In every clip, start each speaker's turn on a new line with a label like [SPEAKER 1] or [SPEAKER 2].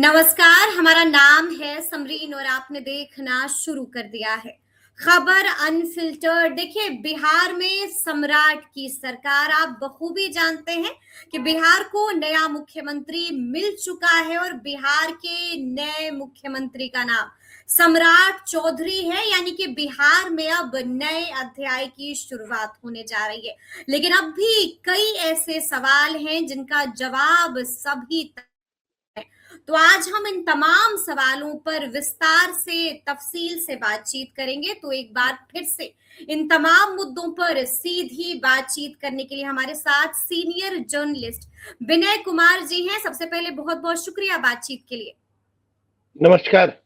[SPEAKER 1] नमस्कार, हमारा नाम है समरीन और आपने देखना शुरू कर दिया है खबर अनफिल्टर्ड। देखिए, बिहार में सम्राट की सरकार, आप बखूबी जानते हैं कि बिहार को नया मुख्यमंत्री मिल चुका है और बिहार के नए मुख्यमंत्री का नाम सम्राट चौधरी है। यानी कि बिहार में अब नए अध्याय की शुरुआत होने जा रही है। लेकिन अब भी कई ऐसे सवाल हैं जिनका जवाब सभी तो आज हम इन तमाम सवालों पर विस्तार से तफसील से बातचीत करेंगे। तो एक बार फिर से इन तमाम मुद्दों पर सीधी बातचीत करने के लिए हमारे साथ सीनियर जर्नलिस्ट विनय कुमार जी हैं। सबसे पहले बहुत बहुत शुक्रिया बातचीत के लिए।
[SPEAKER 2] नमस्कार।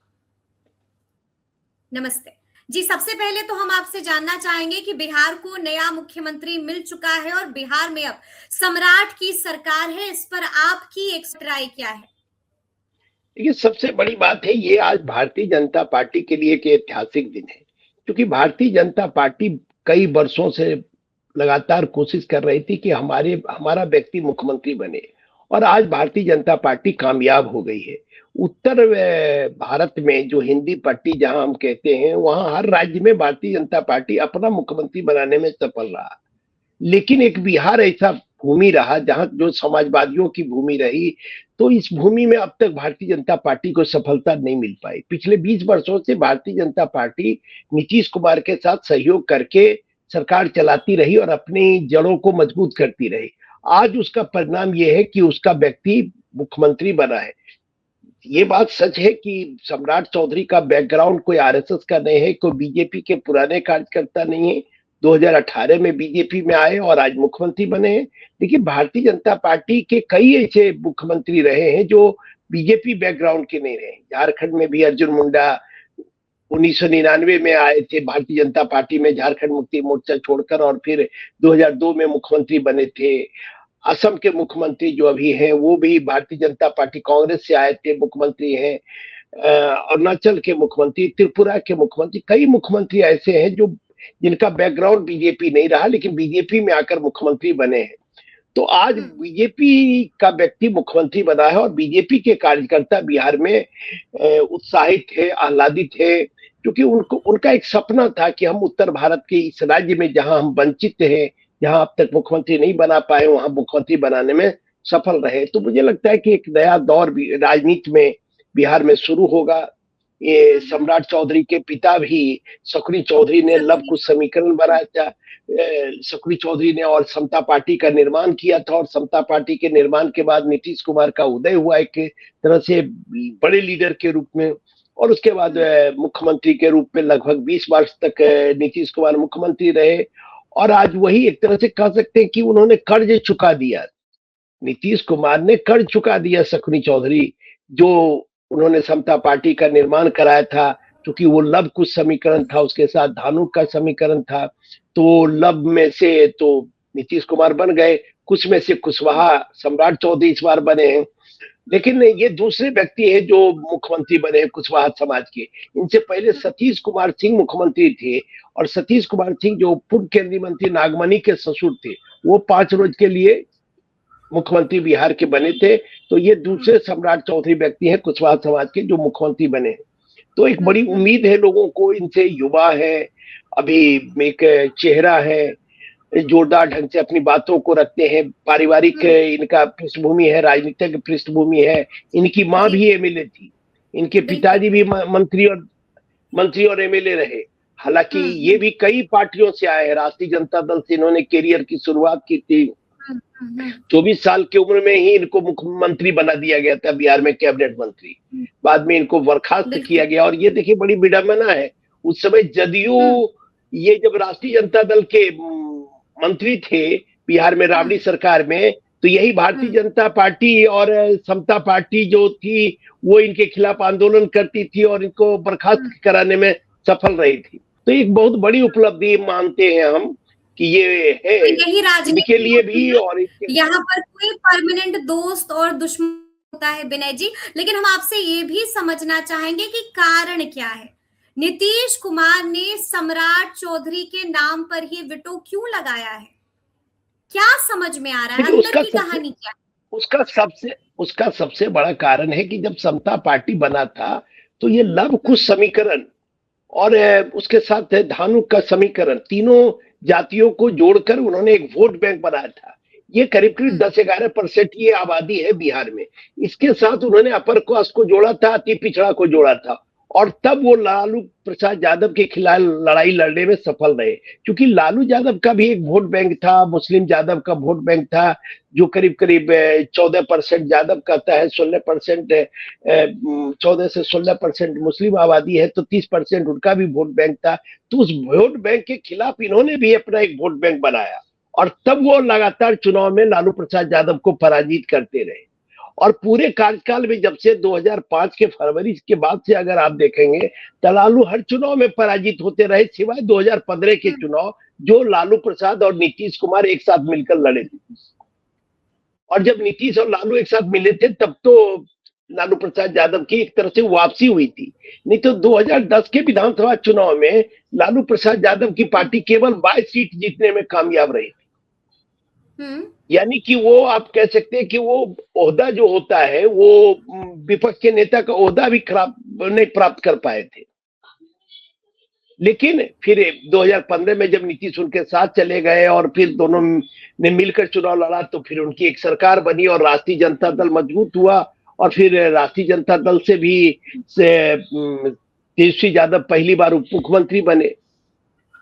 [SPEAKER 1] नमस्ते जी। सबसे पहले तो हम आपसे जानना चाहेंगे कि बिहार को नया मुख्यमंत्री मिल चुका है और बिहार में अब सम्राट की सरकार है, इस पर आपकी एक राय क्या है?
[SPEAKER 2] देखिए, सबसे बड़ी बात है, ये आज भारतीय जनता पार्टी के लिए एक ऐतिहासिक दिन है, क्योंकि भारतीय जनता पार्टी कई वर्षों से लगातार कोशिश कर रही थी कि हमारा व्यक्ति मुख्यमंत्री बने, और आज भारतीय जनता पार्टी कामयाब हो गई है। उत्तर भारत में जो हिंदी पट्टी जहां हम कहते हैं, वहां हर राज्य में भारतीय जनता पार्टी अपना मुख्यमंत्री बनाने में सफल रहा। लेकिन एक बिहार ऐसा भूमि रहा जहां जो समाजवादियों की भूमि रही, तो इस भूमि में अब तक भारतीय जनता पार्टी को सफलता नहीं मिल पाई। पिछले 20 वर्षों से भारतीय जनता पार्टी नीतीश कुमार के साथ सहयोग करके सरकार चलाती रही और अपनी जड़ों को मजबूत करती रही। आज उसका परिणाम यह है कि उसका व्यक्ति मुख्यमंत्री बना है। ये बात सच है कि सम्राट चौधरी का बैकग्राउंड कोई आरएसएस का नहीं है, कोई बीजेपी के पुराने कार्यकर्ता नहीं है। 2018 में बीजेपी में आए और आज मुख्यमंत्री बने हैं। लेकिन भारतीय जनता पार्टी के कई ऐसे मुख्यमंत्री रहे हैं जो बीजेपी बैकग्राउंड के नहीं रहे। झारखंड में भी अर्जुन मुंडा 1999 में आए थे भारतीय जनता पार्टी में, झारखंड मुक्ति मोर्चा छोड़कर, और फिर 2002 में मुख्यमंत्री बने थे। असम के मुख्यमंत्री जो अभी हैं वो भी भारतीय जनता पार्टी कांग्रेस से आए थे, मुख्यमंत्री हैं। अरुणाचल के मुख्यमंत्री, त्रिपुरा के मुख्यमंत्री, कई मुख्यमंत्री ऐसे हैं जो जिनका बैकग्राउंड बीजेपी नहीं रहा लेकिन बीजेपी में आकर मुख्यमंत्री बने हैं। तो आज बीजेपी का व्यक्ति मुख्यमंत्री बना है और बीजेपी के कार्यकर्ता बिहार में उत्साहित है, आह्लादित है, क्योंकि उनका एक सपना था कि हम उत्तर भारत के इस राज्य में जहां हम वंचित हैं, जहां अब तक मुख्यमंत्री नहीं बना पाए, वहां मुख्यमंत्री बनाने में सफल रहे। तो मुझे लगता है कि एक नया दौर भी राजनीति में बिहार में शुरू होगा। ये सम्राट चौधरी के पिता भी शकुनी चौधरी ने लव कुश समीकरण बनाया था। शकुनी चौधरी ने और समता पार्टी का निर्माण किया था, और समता पार्टी के निर्माण के बाद नीतीश कुमार का उदय हुआ एक तरह से बड़े लीडर के रूप में, और उसके बाद मुख्यमंत्री के रूप में लगभग 20 वर्ष तक नीतीश कुमार मुख्यमंत्री रहे। और आज वही एक तरह से कह सकते हैं कि उन्होंने कर्ज चुका दिया। नीतीश कुमार ने कर्ज चुका दिया शकुनी चौधरी, जो उन्होंने समता पार्टी का निर्माण कराया था, क्योंकि वो लव कुश समीकरण था, उसके साथ धानु का समीकरण था। तो लव में से तो नीतीश कुमार बन गए, कुछ में से कुशवाहा सम्राट चौधरी इस बार बने हैं। लेकिन ये दूसरे व्यक्ति है जो मुख्यमंत्री बने हैं कुशवाहा समाज के। इनसे पहले सतीश कुमार सिंह मुख्यमंत्री थे, और सतीश कुमार सिंह जो पूर्व केंद्रीय मंत्री नागमणि के ससुर थे, वो 5 रोज के लिए मुख्यमंत्री बिहार के बने थे। तो ये दूसरे सम्राट चौधरी व्यक्ति हैं कुशवाहा समाज के जो मुख्यमंत्री बने हैं। तो एक बड़ी उम्मीद है लोगों को इनसे। युवा है, अभी एक चेहरा है, जोरदार ढंग से अपनी बातों को रखते हैं, पारिवारिक इनका पृष्ठभूमि है, राजनीतिक पृष्ठभूमि है। इनकी माँ भी एमएलए थी, इनके पिताजी भी मंत्री और एमएलए रहे। हालांकि ये भी कई पार्टियों से आए हैं। राष्ट्रीय जनता दल से इन्होंने करियर की शुरुआत की थी। 24 साल की उम्र में ही इनको मुख्यमंत्री बना दिया गया था बिहार में, कैबिनेट मंत्री। बाद में इनको बर्खास्त किया गया, और ये देखिए बड़ी विडंबना है। उस समय जदयू, ये जब राष्ट्रीय जनता दल के मंत्री थे बिहार में राबड़ी सरकार में, तो यही भारतीय जनता पार्टी और समता पार्टी जो थी वो इनके खिलाफ आंदोलन करती थी और इनको बर्खास्त कराने में सफल रही थी। तो एक बहुत बड़ी उपलब्धि मानते हैं हम कि ये है
[SPEAKER 1] यही राजनीति
[SPEAKER 2] इनके लिए भी। और
[SPEAKER 1] यहाँ पर कोई परमानेंट दोस्त और दुश्मन होता है विनय जी, लेकिन हम आपसे ये भी समझना चाहेंगे कि कारण क्या है। नीतीश कुमार ने सम्राट चौधरी के नाम पर ही विटो क्यों लगाया है? क्या समझ में आ रहा है, अंदर की कहानी क्या है?
[SPEAKER 2] उसका उसका सबसे बड़ा कारण है कि जब समता पार्टी बना था, तो ये लव कुश समीकरण और उसके साथ धानुक का समीकरण, तीनों जातियों को जोड़कर उन्होंने एक वोट बैंक बनाया था। ये करीब-करीब 10-11% ये आबादी है बिहार में। इसके साथ उन्होंने अपर कास्ट को जोड़ा था, अति पिछड़ा को जोड़ा था और तब वो लालू प्रसाद यादव के खिलाफ लड़ाई लड़ने में सफल रहे। क्योंकि लालू यादव का भी एक वोट बैंक था, मुस्लिम यादव का वोट बैंक था, जो करीब-करीब 14% यादव कहता है, 16% 14 से 16% मुस्लिम आबादी है, तो 30% उनका भी वोट बैंक था। तो उस वोट बैंक के खिलाफ इन्होंने भी अपना एक वोट बैंक बनाया और तब वो लगातार चुनाव में लालू प्रसाद यादव को पराजित करते रहे। और पूरे कार्यकाल में जब से 2005 के फरवरी के बाद से अगर आप देखेंगे, तो लालू हर चुनाव में पराजित होते रहे, सिवाय 2015 के चुनाव, जो लालू प्रसाद और नीतीश कुमार एक साथ मिलकर लड़े थे। और जब नीतीश और लालू एक साथ मिले थे, तब तो लालू प्रसाद यादव की एक तरह से वापसी हुई थी। नहीं तो 2010 के विधानसभा चुनाव में लालू प्रसाद यादव की पार्टी केवल 22 सीट जीतने में कामयाब रही थी। यानी कि वो आप कह सकते हैं कि वो ओहदा जो होता है, वो विपक्ष के नेता का ओहदा भी खराब नहीं प्राप्त कर पाए थे। लेकिन फिर 2015 में जब नीतीश उनके साथ चले गए और फिर दोनों ने मिलकर चुनाव लड़ा, तो फिर उनकी एक सरकार बनी और राष्ट्रीय जनता दल मजबूत हुआ और फिर राष्ट्रीय जनता दल से भी तेजस्वी यादव पहली बार उप मुख्यमंत्री बने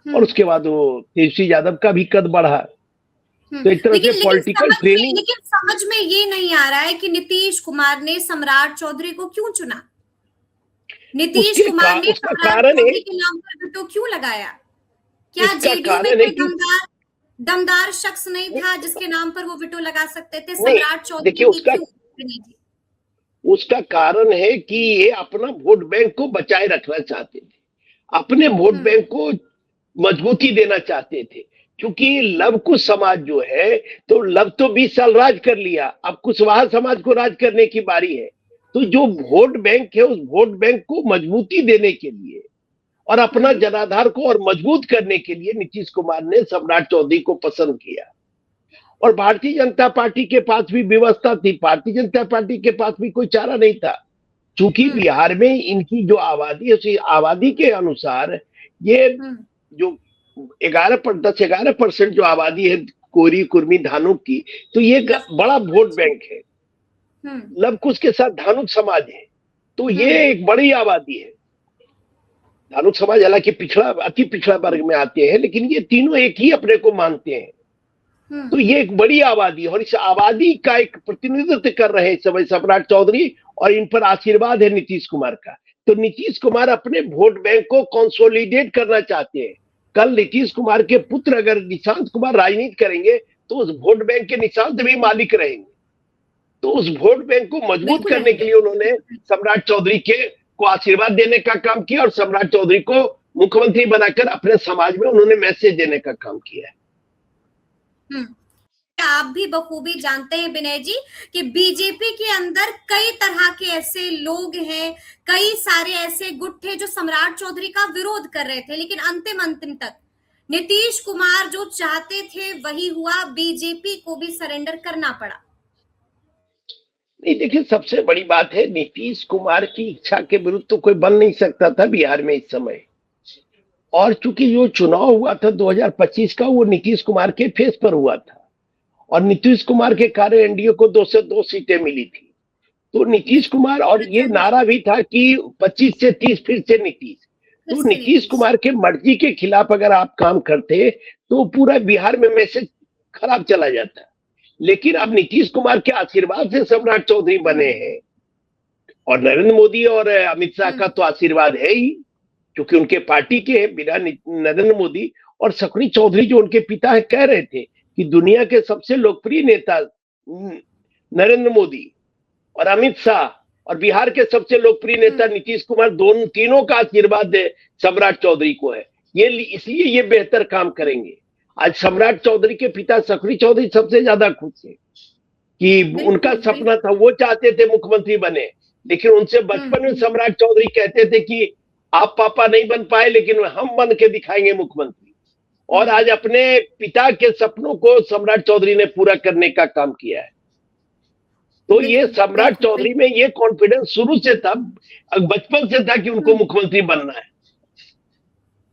[SPEAKER 2] और उसके बाद वो तेजस्वी यादव का भी कद बढ़ा। तो एक तरह से पॉलिटिकल ट्रेनिंग।
[SPEAKER 1] लेकिन समझ में ये नहीं आ रहा है कि नीतीश कुमार ने सम्राट चौधरी को क्यों चुना। नीतीश कुमार ने सम्राट चौधरी के नाम पर विटो क्यों लगाया? क्या जेडीयू में कोई दमदार शख्स नहीं था जिसके नाम पर वो विटो लगा सकते थे? सम्राट चौधरी
[SPEAKER 2] देखिए, उसका कारण है कि ये अपना वोट बैंक को बचाए रखना चाहते थे, अपने वोट बैंक को मजबूती देना चाहते थे। क्योंकि लव कुश समाज जो है, तो लव तो 20 साल राज कर लिया, अब कुशवाहा समाज को राज करने की बारी है। तो जो वोट बैंक है, उस वोट बैंक को मजबूती देने के लिए और अपना जनाधार को और मजबूत करने के लिए नीतीश कुमार ने सम्राट चौधरी को पसंद किया। और भारतीय जनता पार्टी के पास भी व्यवस्था थी, भारतीय जनता पार्टी के पास भी कोई चारा नहीं था। चूंकि बिहार में इनकी जो आबादी है, उसी आबादी के अनुसार ये जो 10-11% जो आबादी है कोरी कुर्मी धानुक की, तो ये बड़ा वोट बैंक है। लव कुश के साथ धानुक समाज है, तो ये एक बड़ी आबादी है। धानुक समाज हालांकि पिछड़ा, अति पिछड़ा वर्ग में आते हैं, लेकिन ये तीनों एक ही अपने को मानते हैं। तो ये एक बड़ी आबादी है और इस आबादी का एक प्रतिनिधित्व कर रहे हैं समय सम्राट चौधरी और इन पर आशीर्वाद है नीतीश कुमार का। तो नीतीश कुमार अपने वोट बैंक को कंसोलिडेट करना चाहते हैं। कल नीतीश कुमार के पुत्र अगर निशांत कुमार राजनीति करेंगे, तो उस वोट बैंक के निशांत भी मालिक रहेंगे। तो उस वोट बैंक को मजबूत करने के लिए उन्होंने सम्राट चौधरी को आशीर्वाद देने का काम किया और सम्राट चौधरी को मुख्यमंत्री बनाकर अपने समाज में उन्होंने मैसेज देने का काम किया है।
[SPEAKER 1] आप भी बखूबी जानते हैं विनय जी कि बीजेपी के अंदर कई तरह के ऐसे लोग हैं, कई सारे ऐसे गुट थे जो सम्राट चौधरी का विरोध कर रहे थे, लेकिन अंतिम तक नीतीश कुमार जो चाहते थे वही हुआ, बीजेपी को भी सरेंडर करना पड़ा।
[SPEAKER 2] नहीं, देखिए, सबसे बड़ी बात है नीतीश कुमार की इच्छा के विरुद्ध तो कोई बन नहीं सकता था बिहार में इस समय। और चूंकि जो चुनाव हुआ था 2025 का, वो नीतीश कुमार के फेस पर हुआ था और नीतीश कुमार के कारण एनडीए को 2 से 2 सीटें मिली थी। तो नीतीश कुमार, और ये नारा भी था कि 25 से 30 फिर से नीतीश। तो नीतीश कुमार के मर्जी के खिलाफ अगर आप काम करते तो पूरा बिहार में मैसेज खराब चला जाता। लेकिन अब नीतीश कुमार के आशीर्वाद से सम्राट चौधरी बने हैं और नरेंद्र मोदी और अमित शाह का तो आशीर्वाद है ही, क्योंकि उनके पार्टी के बिना नरेंद्र मोदी और शकुनी चौधरी जो उनके पिता है कह रहे थे कि दुनिया के सबसे लोकप्रिय नेता नरेंद्र मोदी और अमित शाह और बिहार के सबसे लोकप्रिय नेता नीतीश कुमार, तीनों का आशीर्वाद सम्राट चौधरी को है। ये इसलिए ये बेहतर काम करेंगे। आज सम्राट चौधरी के पिता शकुनी चौधरी सबसे ज्यादा खुश है कि उनका सपना था, वो चाहते थे मुख्यमंत्री बने, लेकिन उनसे बचपन में सम्राट चौधरी कहते थे कि आप पापा नहीं बन पाए, लेकिन हम बन के दिखाएंगे मुख्यमंत्री। और आज अपने पिता के सपनों को सम्राट चौधरी ने पूरा करने का काम किया है। तो ये
[SPEAKER 1] बिल्कुल,
[SPEAKER 2] सम्राट
[SPEAKER 1] बिल्कुल,
[SPEAKER 2] चौधरी
[SPEAKER 1] बिल्कुल।
[SPEAKER 2] में ये कॉन्फिडेंस शुरू से था, बचपन से था कि उनको
[SPEAKER 1] हुँ,
[SPEAKER 2] मुख्यमंत्री बनना है।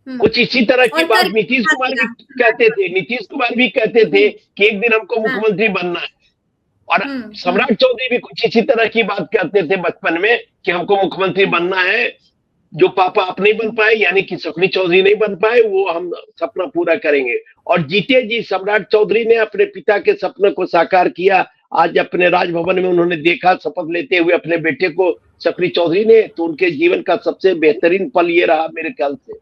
[SPEAKER 1] हुँ।
[SPEAKER 2] कुछ इसी तरह की
[SPEAKER 1] और
[SPEAKER 2] बात
[SPEAKER 1] करके
[SPEAKER 2] नीतीश
[SPEAKER 1] दिखा
[SPEAKER 2] कुमार भी
[SPEAKER 1] दिया सम्राट
[SPEAKER 2] कहते थे,
[SPEAKER 1] चौधरी।
[SPEAKER 2] नीतीश कुमार भी कहते थे
[SPEAKER 1] हुँ,
[SPEAKER 2] कि एक दिन हमको
[SPEAKER 1] हाँ,
[SPEAKER 2] मुख्यमंत्री बनना है। और
[SPEAKER 1] हुँ, हुँ,
[SPEAKER 2] सम्राट चौधरी भी कुछ इसी तरह की बात करते थे बचपन में कि हमको मुख्यमंत्री
[SPEAKER 1] हुँ,
[SPEAKER 2] बनना है। जो पापा आप नहीं बन
[SPEAKER 1] हुँ।
[SPEAKER 2] पाए, यानी कि सुखनी चौधरी नहीं बन पाए, वो हम सपना पूरा करेंगे। और जीते जी सम्राट चौधरी ने अपने पिता के सपने को साकार किया। आज अपने राजभवन में उन्होंने देखा शपथ लेते हुए अपने बेटे को, सुखनी चौधरी ने, तो उनके जीवन का सबसे बेहतरीन पल ये रहा मेरे ख्याल से।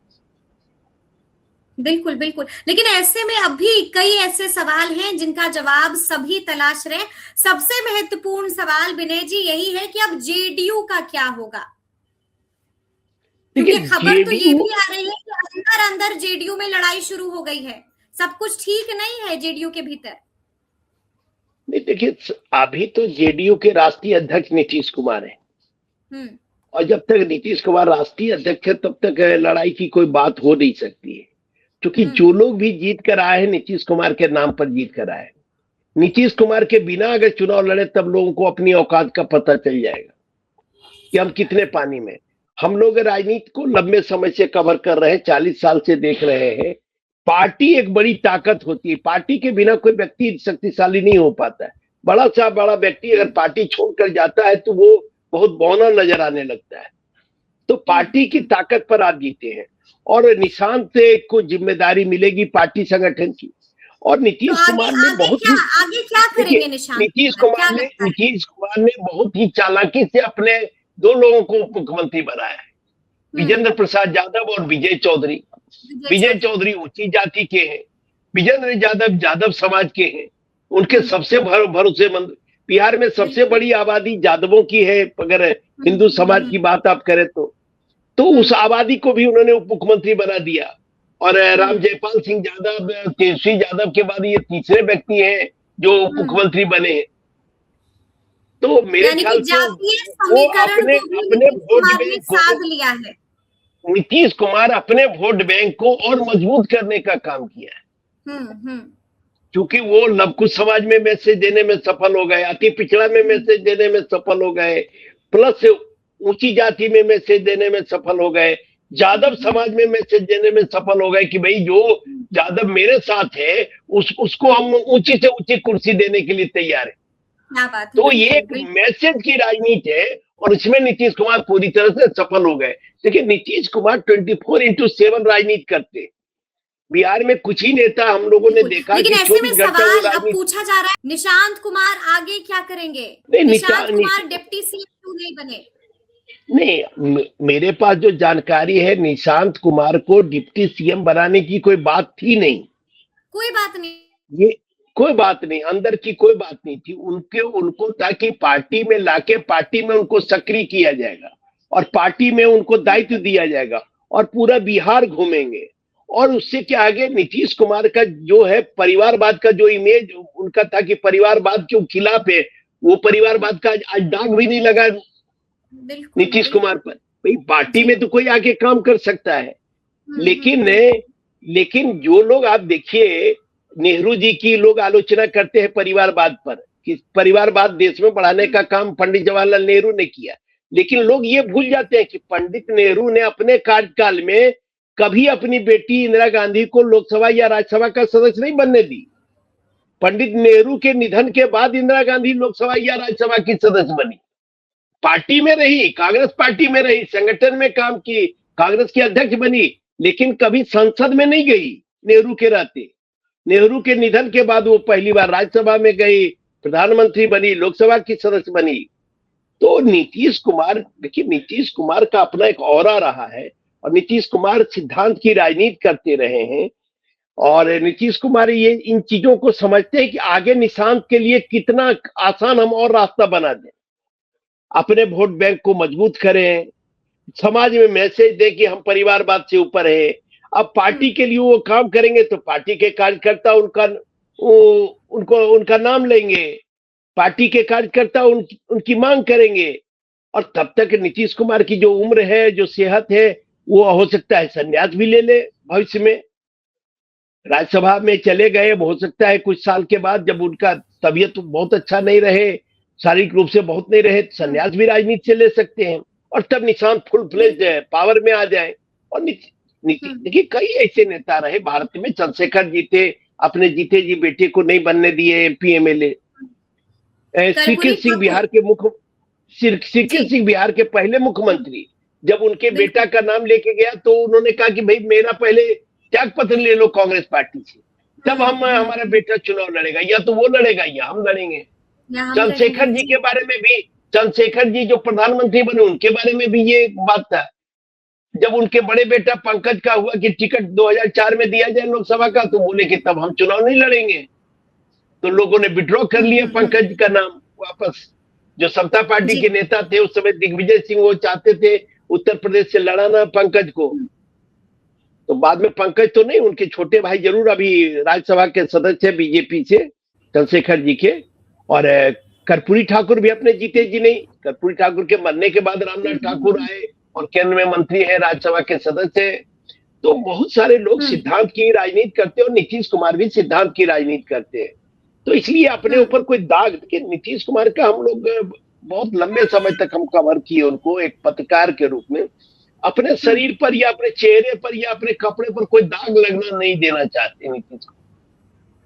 [SPEAKER 1] बिल्कुल, बिल्कुल। लेकिन ऐसे में अभी कई ऐसे सवाल हैं जिनका जवाब सभी तलाश रहे हैं। सबसे महत्वपूर्ण सवाल विनय जी यही है कि अब जेडीयू का क्या होगा? क्योंकि
[SPEAKER 2] देखिए
[SPEAKER 1] खबर तो ये
[SPEAKER 2] जेडीयू,
[SPEAKER 1] भी आ रही है कि अंदर-अंदर जेडीयू में लड़ाई शुरू हो गई है। सब कुछ ठीक नहीं है जेडीयू के भीतर।
[SPEAKER 2] नहीं देखिए, अभी तो जेडीयू के राष्ट्रीय अध्यक्ष नीतीश कुमार है।
[SPEAKER 1] हुँ,
[SPEAKER 2] और जब तक नीतीश कुमार राष्ट्रीय अध्यक्ष है तब तक लड़ाई की कोई बात हो नहीं सकती है। क्योंकि
[SPEAKER 1] हुँ,
[SPEAKER 2] जो लोग भी जीत कर आए हैं नीतीश कुमार के नाम पर जीत कर आए हैं। नीतीश कुमार के बिना अगर चुनाव लड़े तब लोगों को अपनी औकात का पता चल जाएगा कि हम कितने पानी में। हम लोग राजनीति को लंबे समय से कवर कर रहे हैं, 40 साल से देख रहे हैं। पार्टी एक बड़ी ताकत होती है, पार्टी के बिना कोई व्यक्ति शक्तिशाली नहीं हो पाता है। बड़ा सा बड़ा व्यक्ति
[SPEAKER 1] हुँ,
[SPEAKER 2] अगर पार्टी छोड़कर जाता है तो वो बहुत बौना नजर आने लगता है। तो
[SPEAKER 1] हुँ,
[SPEAKER 2] पार्टी की
[SPEAKER 1] हुँ।
[SPEAKER 2] ताकत पर आप जीते हैं। और निशांत से को जिम्मेदारी मिलेगी पार्टी संगठन की। और
[SPEAKER 1] तो
[SPEAKER 2] नीतीश
[SPEAKER 1] आगे
[SPEAKER 2] कुमार ने बहुत ही,
[SPEAKER 1] आगे क्या
[SPEAKER 2] देखिए,
[SPEAKER 1] करेंगे निशांत कुमार? क्या लगता है?
[SPEAKER 2] नीतीश कुमार ने बहुत ही चालाकी से अपने दो लोगों को उप मुख्यमंत्री बनाया है,
[SPEAKER 1] हुँ,
[SPEAKER 2] विजेंद्र प्रसाद यादव और विजय चौधरी।
[SPEAKER 1] विजय
[SPEAKER 2] विजय
[SPEAKER 1] चौधरी।
[SPEAKER 2] चौधरी ऊंची जाति के हैं, विजेंद्र यादव यादव समाज के हैं। उनके
[SPEAKER 1] हुँ,
[SPEAKER 2] सबसे भरोसेमंद, बिहार में सबसे
[SPEAKER 1] बिल्कुल।
[SPEAKER 2] बड़ी आबादी यादवों की है अगर
[SPEAKER 1] हुँ,
[SPEAKER 2] हिंदू
[SPEAKER 1] हुँ,
[SPEAKER 2] समाज
[SPEAKER 1] हुँ,
[SPEAKER 2] की बात आप करें तो उस
[SPEAKER 1] हुँ,
[SPEAKER 2] आबादी को भी उन्होंने उप मुख्यमंत्री बना दिया। और
[SPEAKER 1] हुँ,
[SPEAKER 2] राम जयपाल सिंह यादव, तेजस्वी यादव के बाद ये तीसरे व्यक्ति हैं जो उप
[SPEAKER 1] हुँ।
[SPEAKER 2] मुख्यमंत्री बने हैं। तो मेरे
[SPEAKER 1] यानी कि
[SPEAKER 2] ख्याल से
[SPEAKER 1] जातीय
[SPEAKER 2] वो
[SPEAKER 1] समीकरण
[SPEAKER 2] अपने
[SPEAKER 1] को भी
[SPEAKER 2] अपने
[SPEAKER 1] नीतीश
[SPEAKER 2] वोट
[SPEAKER 1] कुमार ने
[SPEAKER 2] बैंक को,
[SPEAKER 1] साध लिया है।
[SPEAKER 2] नीतीश कुमार अपने वोट बैंक को और मजबूत करने का काम किया है।
[SPEAKER 1] हुँ, हुँ,
[SPEAKER 2] क्योंकि वो लवकुश समाज में मैसेज देने में सफल हो गए, अति पिछड़ा में
[SPEAKER 1] हुँ,
[SPEAKER 2] मैसेज देने में सफल हो गए, प्लस ऊंची जाति में मैसेज देने में सफल हो गए,
[SPEAKER 1] हुँ,
[SPEAKER 2] यादव
[SPEAKER 1] हुँ,
[SPEAKER 2] समाज में मैसेज देने में सफल हो गए कि भाई जो
[SPEAKER 1] हुँ।
[SPEAKER 2] यादव मेरे साथ है उसको हम ऊंची से ऊंची कुर्सी देने के लिए तैयार है।
[SPEAKER 1] क्या बात है!
[SPEAKER 2] तो ये
[SPEAKER 1] बिल्कुल,
[SPEAKER 2] एक
[SPEAKER 1] बिल्कुल।
[SPEAKER 2] मैसेज की राजनीति है और इसमें नीतीश कुमार पूरी तरह से सफल हो गए। देखिए नीतीश कुमार 24/7 राजनीति करते हैं। बिहार में कुछ ही नेता हम लोगों ने
[SPEAKER 1] बिल्कुल,
[SPEAKER 2] देखा
[SPEAKER 1] लेकिन
[SPEAKER 2] कि
[SPEAKER 1] ऐसे में
[SPEAKER 2] 24 घंटे वो
[SPEAKER 1] सवाल अब
[SPEAKER 2] राजनीति।
[SPEAKER 1] पूछा जा रहा है निशांत कुमार आगे क्या करेंगे?
[SPEAKER 2] नहीं
[SPEAKER 1] निशांत कुमार डिप्टी सीएम क्यों नहीं बने?
[SPEAKER 2] नहीं, मेरे पास जो जानकारी है निशांत कुमार को डिप्टी सीएम बनाने की कोई बात थी नहीं।
[SPEAKER 1] कोई बात नहीं।
[SPEAKER 2] ये कोई बात नहीं, अंदर की कोई बात नहीं थी। उनके उनको ताकि पार्टी में लाके पार्टी में उनको सक्रिय किया जाएगा और पार्टी में उनको
[SPEAKER 1] हुँ,
[SPEAKER 2] दायित्व दिया जाएगा और पूरा बिहार घूमेंगे। और उससे क्या आगे नीतीश कुमार का जो है परिवारवाद का जो इमेज उनका था कि परिवारवाद के खिलाफ है, वो
[SPEAKER 1] हुँ,
[SPEAKER 2] परिवारवाद का आज दाग भी नहीं लगा
[SPEAKER 1] बिल्कुल,
[SPEAKER 2] नीतीश कुमार
[SPEAKER 1] बिल्कुल।
[SPEAKER 2] पर। भाई पार्टी
[SPEAKER 1] जी।
[SPEAKER 2] में तो कोई आके काम कर सकता है।
[SPEAKER 1] हुँ, हुँ,
[SPEAKER 2] लेकिन
[SPEAKER 1] हुँ,
[SPEAKER 2] लेकिन जो लोग आप देखिए, नेहरू जी की लोग आलोचना करते हैं परिवारवाद पर कि परिवारवाद देश में बढ़ाने
[SPEAKER 1] हुँ,
[SPEAKER 2] का काम पंडित जवाहरलाल नेहरू ने किया। लेकिन लोग ये भूल जाते हैं कि पंडित नेहरू ने अपने कार्यकाल में कभी अपनी बेटी इंदिरा गांधी को लोकसभा या राज्यसभा का सदस्य नहीं बनने दी। पंडित नेहरू के निधन के बाद इंदिरा गांधी लोकसभा या राज्यसभा की सदस्य बनी। पार्टी में रही, कांग्रेस पार्टी में रही, संगठन में काम की, कांग्रेस की अध्यक्ष बनी, लेकिन कभी संसद में नहीं गई नेहरू के रहते। नेहरू के निधन के बाद वो पहली बार राज्यसभा में गई, प्रधानमंत्री बनी, लोकसभा की सदस्य बनी। तो नीतीश कुमार, देखिए नीतीश कुमार का अपना एक ऑरा रहा है और नीतीश कुमार सिद्धांत की राजनीति करते रहे हैं। और नीतीश कुमार ये इन चीजों को समझते हैं कि आगे निशांत के लिए कितना आसान हम और रास्ता बना दें, अपने वोट बैंक को मजबूत करें, समाज में मैसेज दें कि हम परिवारवाद से ऊपर है। अब
[SPEAKER 1] हुँ,
[SPEAKER 2] पार्टी के लिए वो काम करेंगे तो पार्टी के कार्यकर्ता उनका नाम लेंगे, पार्टी के कार्यकर्ता उनकी मांग करेंगे। और तब तक नीतीश कुमार की जो उम्र है, जो सेहत है, वो हो सकता है संन्यास भी ले ले भविष्य में, राज्यसभा में चले गए। हो सकता है कुछ साल के बाद जब उनका तबीयत बहुत अच्छा नहीं रहे शारीरिक रूप से बहुत नहीं रहे, संन्यास भी राजनीति से ले सकते हैं और तब निशांत फुल फ्लेज पावर में आ जाए। और देखिए कई ऐसे नेता रहे भारत में, चंद्रशेखर जी थे, अपने जीते जी बेटे को नहीं बनने दिए MP MLA. CK Singh Bihar के पहले मुख्यमंत्री, जब उनके बेटा का नाम लेके गया तो उन्होंने कहा कि भाई मेरा पहले त्याग पत्र ले लो कांग्रेस पार्टी से, तब हम हमारा बेटा चुनाव लड़ेगा, या तो वो लड़ेगा या हम लड़ेंगे। चंद्रशेखर जी के बारे में भी, चंद्रशेखर जी जो प्रधानमंत्री बने उनके बारे में भी ये बात था। जब उनके बड़े बेटा पंकज का हुआ कि टिकट 2004 में दिया जाए लोकसभा का, तो बोले कि तब हम चुनाव नहीं लड़ेंगे, तो लोगों ने विड्रॉ कर लिया पंकज का नाम वापस। जो समता पार्टी के नेता थे उस समय दिग्विजय सिंह, वो चाहते थे उत्तर प्रदेश से लड़ाना पंकज को, तो बाद में पंकज तो नहीं, उनके छोटे भाई जरूर अभी राज्यसभा के सदस्य बीजेपी से चंद्रशेखर जी के। और कर्पूरी ठाकुर भी अपने जीते जी नहीं, कर्पूरी ठाकुर के मरने के बाद रामनाथ ठाकुर आए और केंद्र में मंत्री है, राज्यसभा के सदस्य है। तो बहुत सारे लोग सिद्धांत की राजनीति करते हैं और नीतीश कुमार भी सिद्धांत की राजनीति करते हैं। तो इसलिए अपने ऊपर कोई दाग कि नीतीश कुमार का हम लोग बहुत लंबे समय तक हम कवर किए उनको एक पत्रकार के रूप में। अपने शरीर पर या अपने चेहरे पर या अपने कपड़े पर कोई दाग लगना नहीं देना चाहते नीतीश कुमार,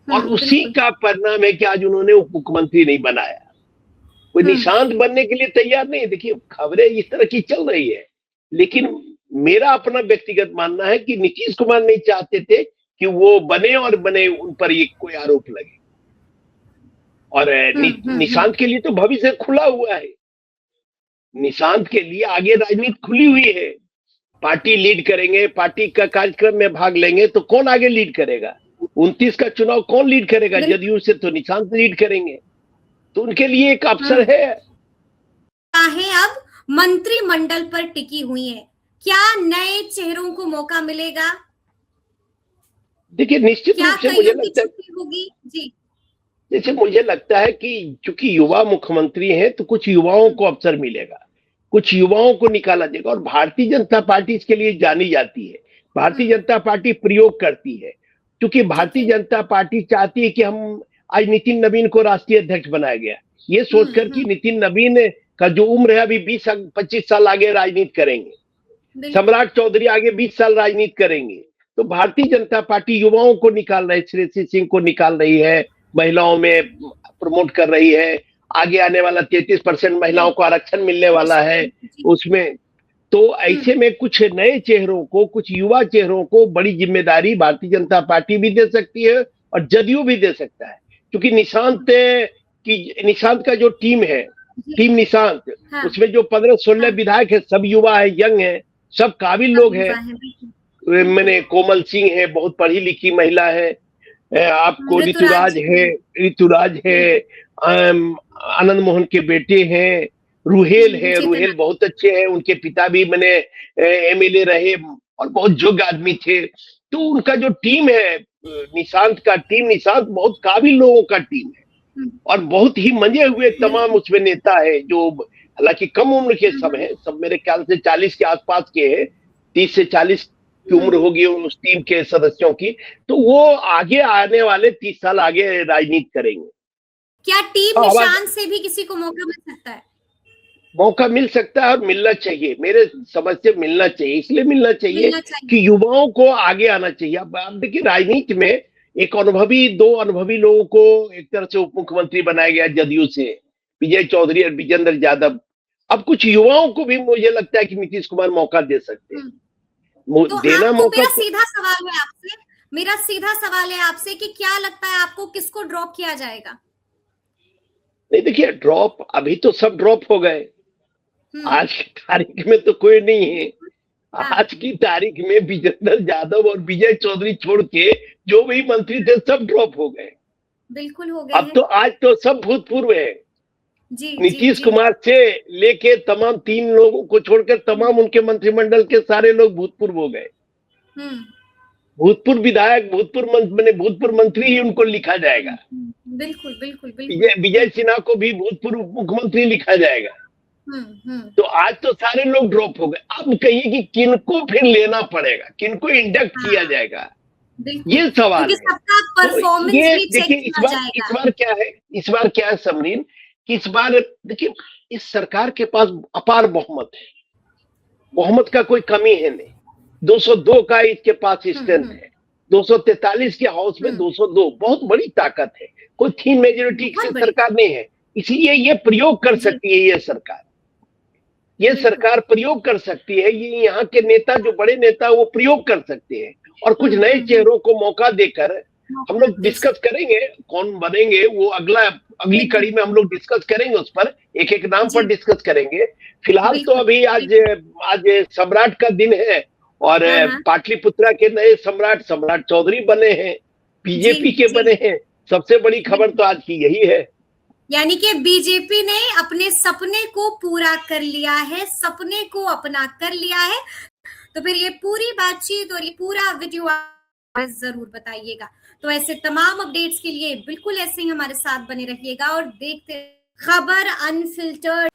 [SPEAKER 2] और उसी का परिणाम है कि आज उन्होंने उप मुख्यमंत्री नहीं बनाया। कोई निशांत बनने के लिए तैयार नहीं। देखिए खबरें इस तरह की चल रही है, लेकिन मेरा अपना व्यक्तिगत मानना है कि नीतीश कुमार नहीं चाहते थे कि वो बने और बने उन पर ये कोई आरोप लगे। और निशांत के लिए तो भविष्य खुला हुआ है, निशांत के लिए आगे राजनीति खुली हुई है। पार्टी लीड करेंगे, पार्टी का कार्यक्रम में भाग लेंगे, तो कौन आगे लीड करेगा? 29 का चुनाव कौन लीड करेगा? जदयू से तो निशांत लीड करेंगे, तो उनके लिए एक अवसर है।
[SPEAKER 1] अब मंत्रिमंडल पर टिकी हुई है, क्या नए चेहरों को मौका मिलेगा?
[SPEAKER 2] देखिए निश्चित रूप से मुझे लगता है
[SPEAKER 1] होगी जी,
[SPEAKER 2] जैसे मुझे लगता है कि चूंकि युवा मुख्यमंत्री हैं तो कुछ युवाओं को अवसर मिलेगा, कुछ युवाओं को निकाला जाएगा। और भारतीय जनता पार्टी इसके लिए जानी जाती है, भारतीय जनता पार्टी प्रयोग करती है, क्योंकि भारतीय जनता पार्टी चाहती है कि हम आज नितिन नवीन को राष्ट्रीय अध्यक्ष बनाया गया, ये सोचकर कि नितिन नवीन का जो उम्र है अभी 20-25 साल आगे राजनीति करेंगे, सम्राट चौधरी आगे 20 साल राजनीति करेंगे। तो भारतीय जनता पार्टी युवाओं को निकाल रही है, श्रेयसी सिंह को निकाल रही है, महिलाओं में प्रमोट कर रही है, आगे आने वाला 33% महिलाओं को आरक्षण मिलने वाला है उसमें। तो ऐसे में कुछ नए चेहरों को, कुछ युवा चेहरों को बड़ी जिम्मेदारी भारतीय जनता पार्टी भी दे सकती है और जदयू भी दे सकता है, क्योंकि निशांत का जो टीम है, टीम निशांत, उसमें जो 15-16 विधायक है सब युवा है, यंग है, सब काबिल लोग हैं। मैंने कोमल सिंह है, बहुत पढ़ी लिखी महिला है, आपको ऋतुराज है, आनंद मोहन के बेटे हैं, रूहेल है, रूहेल बहुत अच्छे हैं, उनके पिता भी मैंने एमएलए रहे और बहुत योग्य आदमी थे। तो उनका जो टीम है, निशांत का टीम, निशांत बहुत काबिल लोगों का टीम है और बहुत ही मंजे हुए तमाम उसमें नेता है, जो हालांकि कम उम्र के सब है, सब मेरे ख्याल से 40 के आसपास के हैं, 30 से 40 की उम्र होगी उस टीम के सदस्यों की। तो वो आगे आने वाले 30 साल आगे राजनीति करेंगे।
[SPEAKER 1] क्या टीम निशान से भी किसी को मौका मिल सकता है?
[SPEAKER 2] मौका मिल सकता है और मिलना चाहिए, मेरे समझ से मिलना चाहिए। इसलिए मिलना चाहिए कि युवाओं को आगे आना चाहिए। अब आप देखिए राजनीति में एक दो अनुभवी लोगों को एक तरह से उप मुख्यमंत्री बनाया गया जदयू से, विजय चौधरी और विजेंद्र यादव। अब कुछ युवाओं को भी मुझे लगता है कि नीतीश कुमार मौका दे सकते हैं।
[SPEAKER 1] तो देना मौका। मेरा सीधा सवाल है आपसे कि क्या लगता है आपको किसको ड्रॉप किया जाएगा?
[SPEAKER 2] नहीं देखिए, ड्रॉप अभी तो सब ड्रॉप हो गए, आज की तारीख में तो कोई नहीं है। आज की तारीख में विजेंद्र यादव और विजय चौधरी छोड़ के जो भी मंत्री थे सब ड्रॉप हो गए,
[SPEAKER 1] बिल्कुल हो गए।
[SPEAKER 2] अब तो आज तो सब भूतपूर्व है। नीतीश कुमार से लेके तमाम 3 लोगों को छोड़कर तमाम उनके मंत्रिमंडल के सारे लोग भूतपूर्व हो गए। भूतपूर्व विधायक, भूतपूर्व मंत्री ही उनको लिखा जाएगा।
[SPEAKER 1] बिल्कुल बिल्कुल
[SPEAKER 2] विजय सिन्हा को भी भूतपूर्व मुख्यमंत्री लिखा जाएगा। तो आज तो सारे लोग ड्रॉप हो गए। अब कहिए कि किनको फिर लेना पड़ेगा, किनको इंडक्ट किया जाएगा, ये सवाल है। तो ये देखिए इस बार क्या है समरीन, इस बार देखिए इस सरकार के पास अपार बहुमत है, बहुमत का कोई कमी है नहीं। 202 का इसके पास स्ट्रेंथ है, 243 के हाउस में 202 बहुत बड़ी ताकत है, कोई थीन मेजोरिटी की सरकार नहीं है, इसलिए ये प्रयोग कर सकती है। ये सरकार प्रयोग कर सकती है, ये यहाँ के नेता जो बड़े नेता वो प्रयोग कर सकते हैं और कुछ नए चेहरों को मौका देकर हम लोग डिस्कस करेंगे कौन बनेंगे, वो अगली कड़ी में हम लोग डिस्कस करेंगे, उस पर एक एक नाम पर डिस्कस करेंगे। फिलहाल तो अभी आज सम्राट का दिन है और पाटलिपुत्रा के नए सम्राट चौधरी बने हैं, बीजेपी के बने हैं। सबसे बड़ी खबर तो आज की यही है,
[SPEAKER 1] यानी कि बीजेपी ने अपने सपने को पूरा कर लिया है, सपने को अपना कर लिया है। तो फिर ये पूरी बातचीत और ये पूरा वीडियो जरूर बताइएगा। तो ऐसे तमाम अपडेट्स के लिए बिल्कुल ऐसे ही हमारे साथ बने रहिएगा और देखते खबर अनफिल्टर्ड।